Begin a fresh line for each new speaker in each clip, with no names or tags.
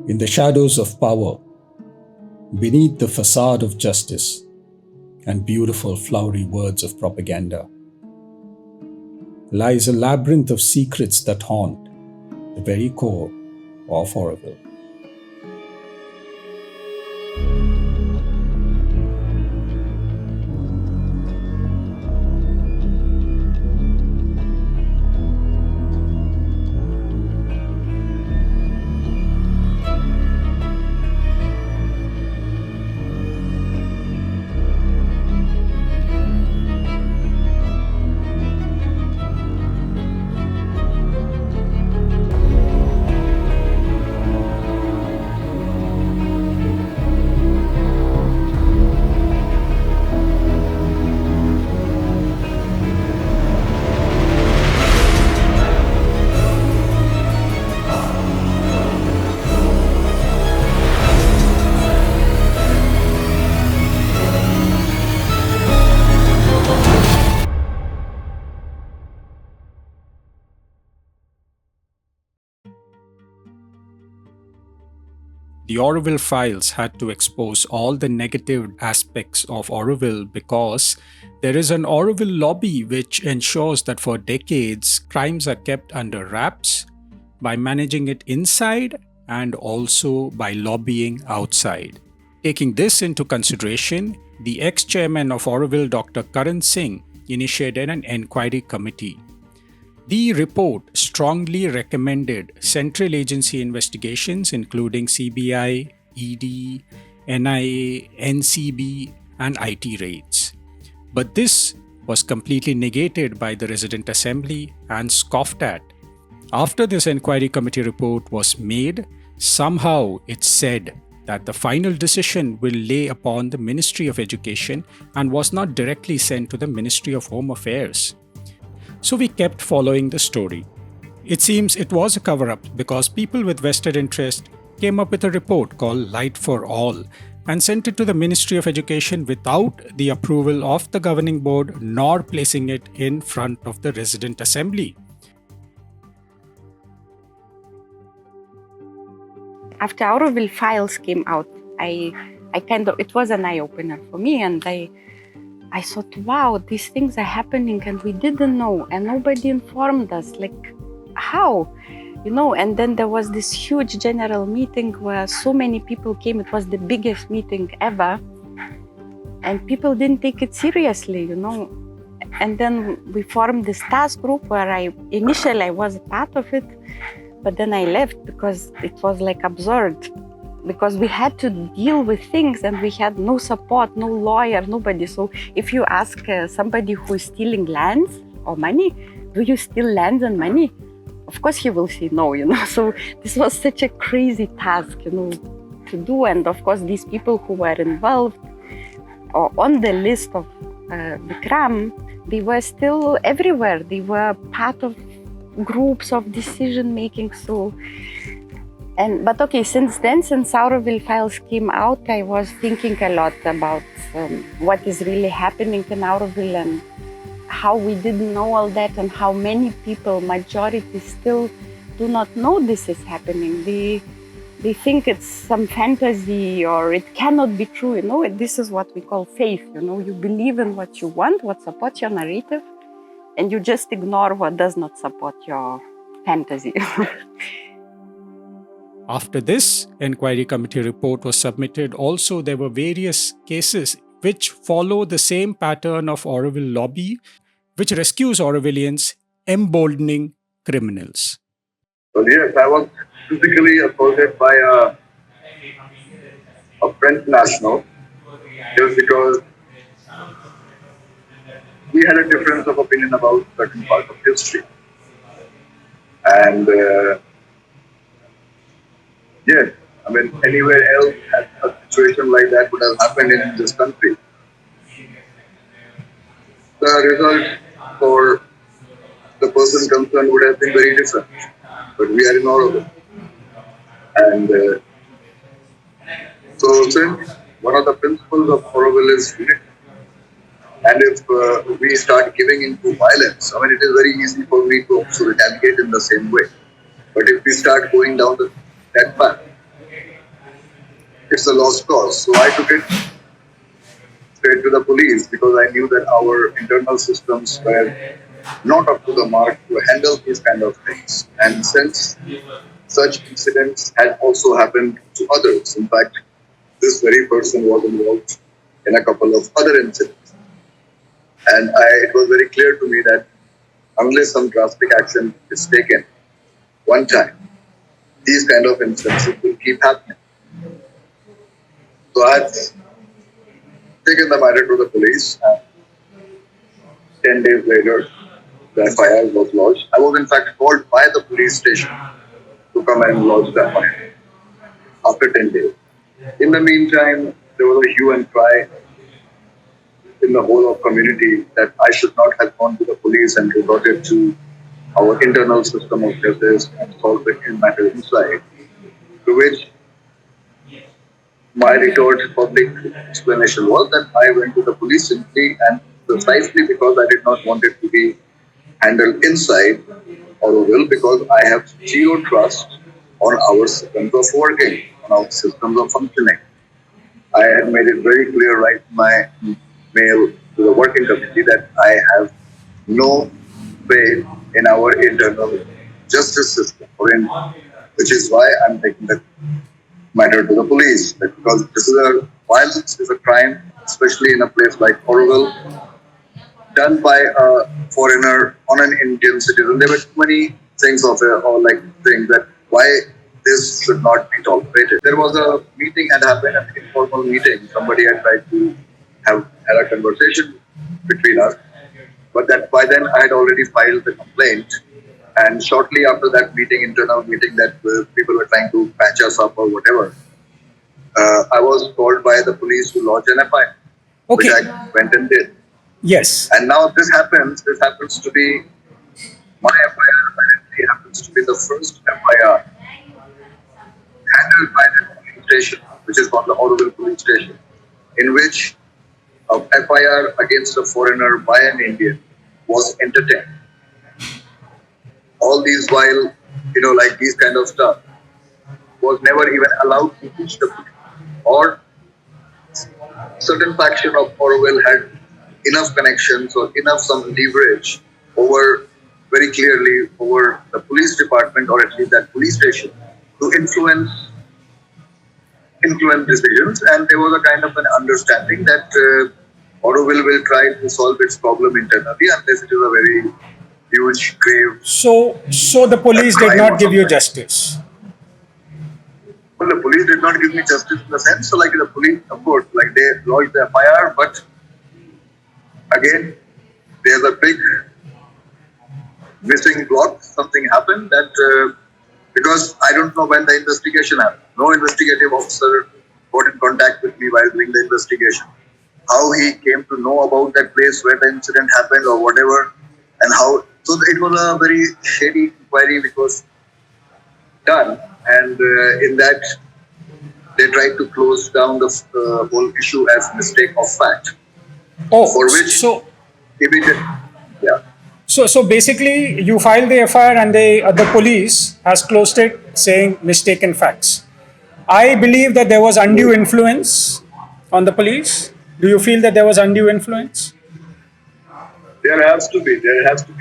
In the shadows of power, beneath the facade of justice and beautiful flowery words of propaganda, lies a labyrinth of secrets that haunt the very core of Auroville. The Auroville files had to expose all the negative aspects of Auroville because there is an Auroville lobby which ensures that for decades crimes are kept under wraps by managing it inside and also by lobbying outside. Taking this into consideration, the ex-chairman of Auroville, Dr. Karan Singh, initiated an enquiry committee. The report strongly recommended central agency investigations including CBI, ED, NIA, NCB, and IT raids. But this was completely negated by the Resident Assembly and scoffed at. After this enquiry committee report was made, somehow it said that the final decision will lay upon the Ministry of Education and was not directly sent to the Ministry of Home Affairs. So we kept following the story. It seems it was a cover-up because people with vested interest came up with a report called Light for All and sent it to the Ministry of Education without the approval of the governing board nor placing it in front of the Resident Assembly.
After Auroville files came out, it was an eye-opener for me, and I thought, wow, these things are happening and we didn't know and nobody informed us. Like, how? And then there was this huge general meeting where so many people came. It was the biggest meeting ever. And people didn't take it seriously, And then we formed this task group where initially I was a part of it, but then I left because it was like absurd. Because we had to deal with things and we had no support, no lawyer, nobody. So if you ask somebody who is stealing lands or money, do you steal lands and money? Of course he will say no, So this was such a crazy task, to do. And of course these people who were involved or on the list of Vikram, they were still everywhere. They were part of groups of decision making. But okay, since Auroville files came out, I was thinking a lot about what is really happening in Auroville and how we didn't know all that and how many people, majority, still do not know this is happening. They think it's some fantasy or it cannot be true, This is what we call faith, You believe in what you want, what supports your narrative, and you just ignore what does not support your fantasy.
After this enquiry committee report was submitted, also there were various cases which follow the same pattern of Auroville lobby, which rescues Aurovillians, emboldening criminals.
Well, yes, I was physically assaulted by a French national just because we had a difference of opinion about certain parts of history. And yes, anywhere else a situation like that would have happened in this country. The result for the person concerned would have been very different. But we are in Auroville. And so since one of the principles of Auroville is unity, and if we start giving into violence, it is very easy for me to also retaliate in the same way. But if we start going down that path, it's a lost cause. So I took it straight to the police because I knew that our internal systems were not up to the mark to handle these kind of things. And since such incidents had also happened to others, in fact, this very person was involved in a couple of other incidents. And it was very clear to me that unless some drastic action is taken one time, these kind of instances will keep happening. So I had taken the matter to the police. And 10 days later, the FIR was lodged. I was in fact called by the police station to come and lodge the FIR after 10 days. In the meantime, there was a hue and cry in the whole of community that I should not have gone to the police and resorted to our internal system of justice and solve the matter inside. To which my retort public explanation was that I went to the police simply and precisely because I did not want it to be handled inside Auroville because I have zero trust on our systems of working, on our systems of functioning. I had made it very clear right in my mail to the working committee that I have no faith in our internal justice system, which is why I'm taking the matter to the police. Because this is violence is a crime, especially in a place like Auroville, done by a foreigner on an Indian citizen. There were too many things saying that why this should not be tolerated. There was a meeting had happened, an informal meeting. Somebody had tried to have had a conversation between us, but that by then I had already filed the complaint. And shortly after that meeting, internal meeting, that people were trying to patch us up or whatever, I was called by the police to lodge an FIR, which I went and did.
Yes.
And now this happens to be my FIR, apparently happens to be the first FIR handled by the police station, which is called the Auroville police station, in which a FIR against a foreigner by an Indian was entertained. All these while, like these kind of stuff was never even allowed to reach the police. Or certain faction of Auroville had enough connections or enough some leverage over very clearly over the police department or at least that police station to influence decisions, and there was a kind of an understanding that Auroville will try to solve its problem internally unless it is a very huge, grave.
So the police did not give you justice.
Well, the police did not give me justice in the sense. So, like the police, of course, like they lodged the FIR, but again, there's a big missing block. Something happened that because I don't know when the investigation happened. No investigative officer got in contact with me while doing the investigation. How he came to know about that place where the incident happened or whatever, and how. So it was a very shady inquiry which was done, and in that they tried to close down the whole issue as mistake of fact.
Oh,
for which
so
immediate, yeah.
So basically, you filed the FIR and the police has closed it, saying mistaken facts. I believe that there was undue influence on the police. Do you feel that there was undue influence?
There has to be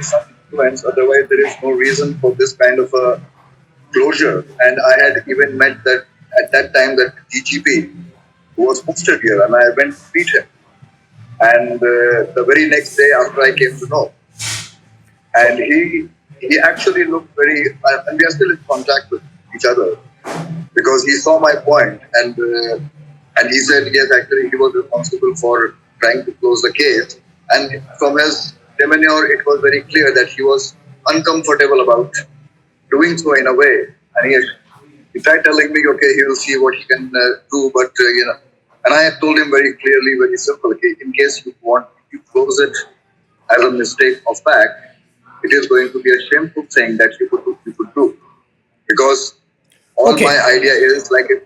some influence. Otherwise, there is no reason for this kind of a closure. And I had even met that at that time that DGP who was posted here, and I went to meet him. And the very next day after I came to know, and he actually looked very, and we are still in contact with each other because he saw my point, and he said yes, actually he was responsible for trying to close the case, and from his demeanor it was very clear that he was uncomfortable about doing so in a way, and he tried telling me, okay, he will see what he can do, but and I had told him very clearly, very simple, okay, in case you want to close it as a mistake of fact, it is going to be a shameful thing that you could do. Because all my idea is like if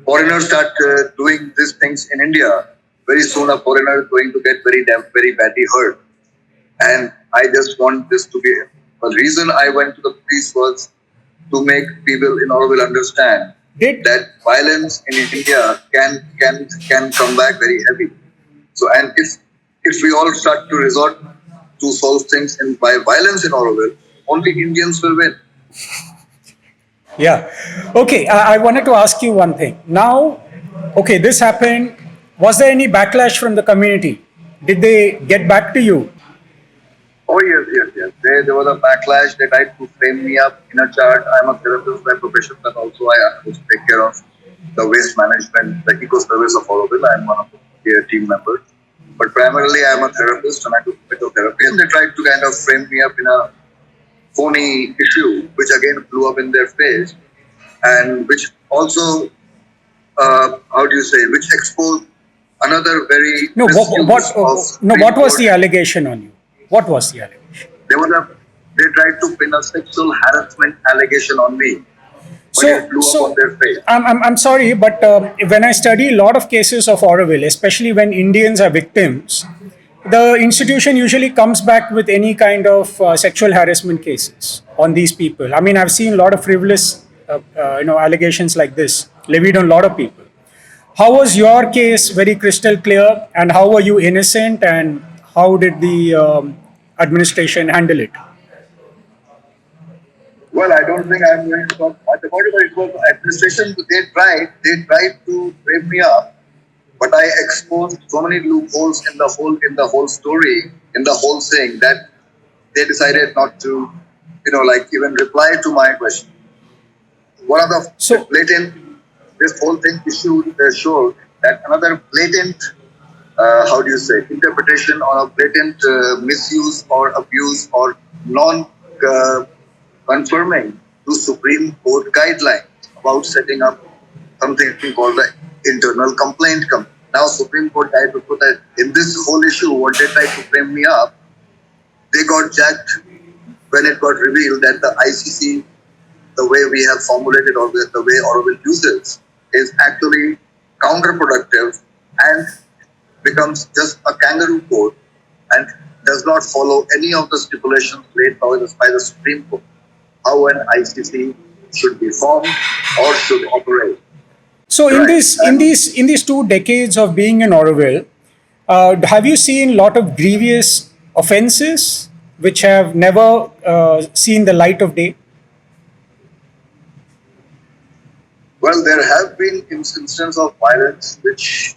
foreigners start doing these things in India, very soon a foreigner is going to get very badly hurt. And I just want this to be, the reason I went to the police was to make people in Auroville understand
Did
that violence in India can come back very heavy. So, and if we all start to resort to solve things by violence in Auroville, only Indians will win.
Yeah. Okay. I wanted to ask you one thing. Now, okay, this happened. Was there any backlash from the community? Did they get back to you?
Oh yes, yes, yes. There was a backlash. They tried to frame me up in a chart. I'm a therapist by profession, but also I have to take care of the waste management, the eco service of Auroville. I'm one of the team members. But primarily, I'm a therapist and I do physiotherapy. And they tried to kind of frame me up in a phony issue, which again blew up in their face, and which also, how do you say, which exposed another very
No.
misuse of
No.
Supreme
What was
Court.
the allegation on you? What was the allegation?
There was a, they tried to pin a sexual harassment allegation on me, but it blew up on
So
their face.
I'm sorry, but when I study a lot of cases of Auroville, especially when Indians are victims, the institution usually comes back with any kind of sexual harassment cases on these people. I mean, I've seen a lot of frivolous, allegations like this levied on a lot of people. How was your case very crystal clear, and how were you innocent, and how did the administration handle it?
Well, I don't think I'm going to talk much about it, but it was administration. They tried to frame me up, but I exposed so many loopholes in the whole story, in the whole thing, that they decided not to, like even reply to my question. One of the
So
blatant, this whole thing showed that another blatant, how do you say, interpretation or a blatant misuse or abuse or non conforming to Supreme Court guidelines about setting up something called the internal complaint committee. Now, Supreme Court tried to put that in this whole issue, what they tried to frame me up, they got jacked when it got revealed that the ICC, the way we have formulated or the way Auroville uses, is actually counterproductive and becomes just a kangaroo court and does not follow any of the stipulations laid by the Supreme Court, how an ICC should be formed or should operate.
So
Right. And
in these 2 decades of being in Auroville, have you seen a lot of grievous offences which have never seen the light of day?
well, there have been instances of violence which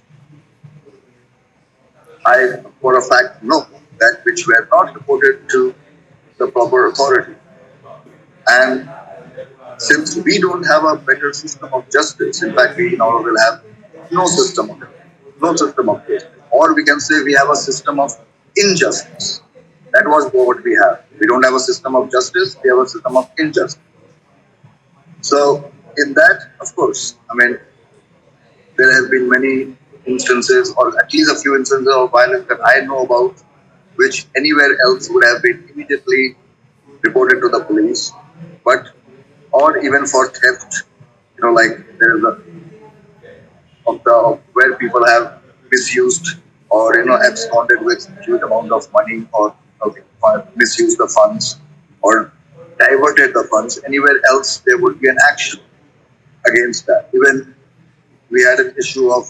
I, for a fact, know that which were not reported to the proper authority. And since we don't have a better system of justice, in fact, we in Auroville have no system of it, no system of justice, or we can say we have a system of injustice. That was what we have. We don't have a system of justice; we have a system of injustice. So, in that, of course, I mean, there have been many instances, or at least a few instances of violence that I know about, which anywhere else would have been immediately reported to the police, but or even for theft, like there is a of where people have misused or absconded with huge amount of money or misused the funds or diverted the funds. Anywhere else there would be an action against that. Even we had an issue of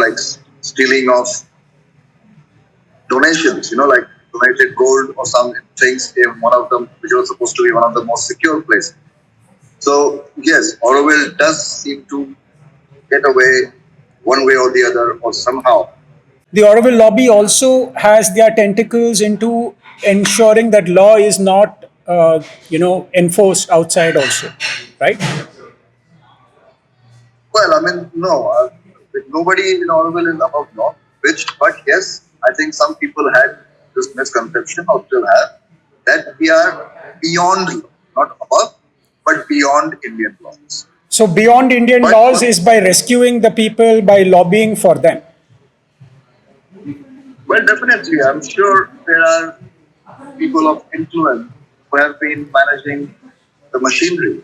like stealing of donations, like donated gold or some things in one of them, which was supposed to be one of the most secure places. So yes, Auroville does seem to get away one way or the other or somehow.
The Auroville lobby also has their tentacles into ensuring that law is not, enforced outside also, right?
Well, I mean, no, nobody in Auroville is above law, but yes, I think some people had this misconception or still have that we are beyond law, not above, but beyond Indian laws.
So beyond Indian
But
laws is by rescuing the people by lobbying for them.
well, definitely, I'm sure there are people of influence who have been managing the machinery.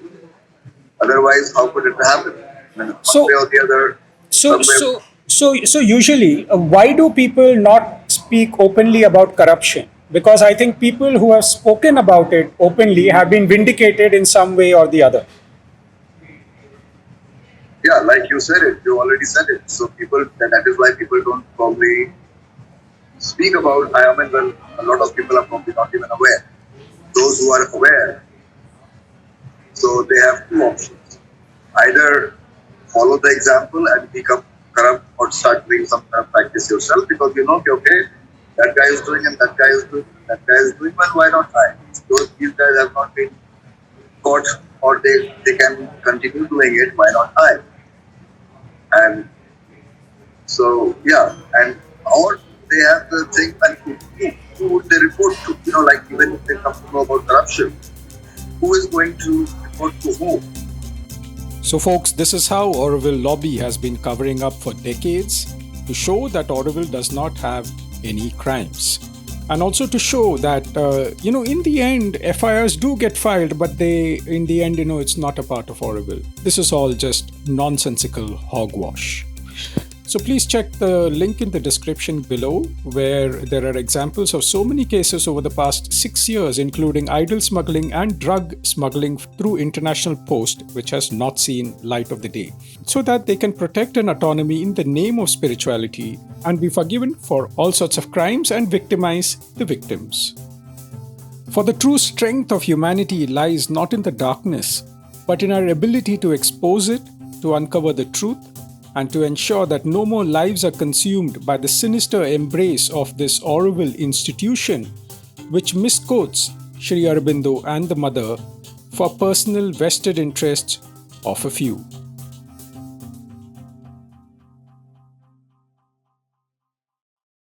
Otherwise, how could it happen? I mean, one way
So
or the other,
so
somewhere.
so so usually, why do people not speak openly about corruption? Because I think people who have spoken about it openly have been vindicated in some way or the other.
yeah, like you said it, you already said it. So people, that is why people don't probably speak about. I mean, well, a lot of people are probably not even aware. Those who are aware, so they have two options: either follow the example and become corrupt or start doing some kind of practice yourself because you know, okay, that guy is doing and that guy is doing, that guy is doing, well, why not I? These guys have not been caught or they can continue doing it, why not I? And so, yeah, and or they have the thing, and who would they report to? You know, like even if they come to know about corruption, who is going to report to whom?
So, folks, this is how Auroville lobby has been covering up for decades to show that Auroville does not have any crimes. And also to show that, in the end, FIRs do get filed, but in the end, it's not a part of Auroville. This is all just nonsensical hogwash. So please check the link in the description below, where there are examples of so many cases over the past 6 years, including idol smuggling and drug smuggling through international post, which has not seen light of the day, so that they can protect an autonomy in the name of spirituality and be forgiven for all sorts of crimes and victimize the victims. For the true strength of humanity lies not in the darkness, but in our ability to expose it, to uncover the truth, and to ensure that no more lives are consumed by the sinister embrace of this Auroville institution, which misquotes Sri Aurobindo and the Mother for personal vested interests of a few.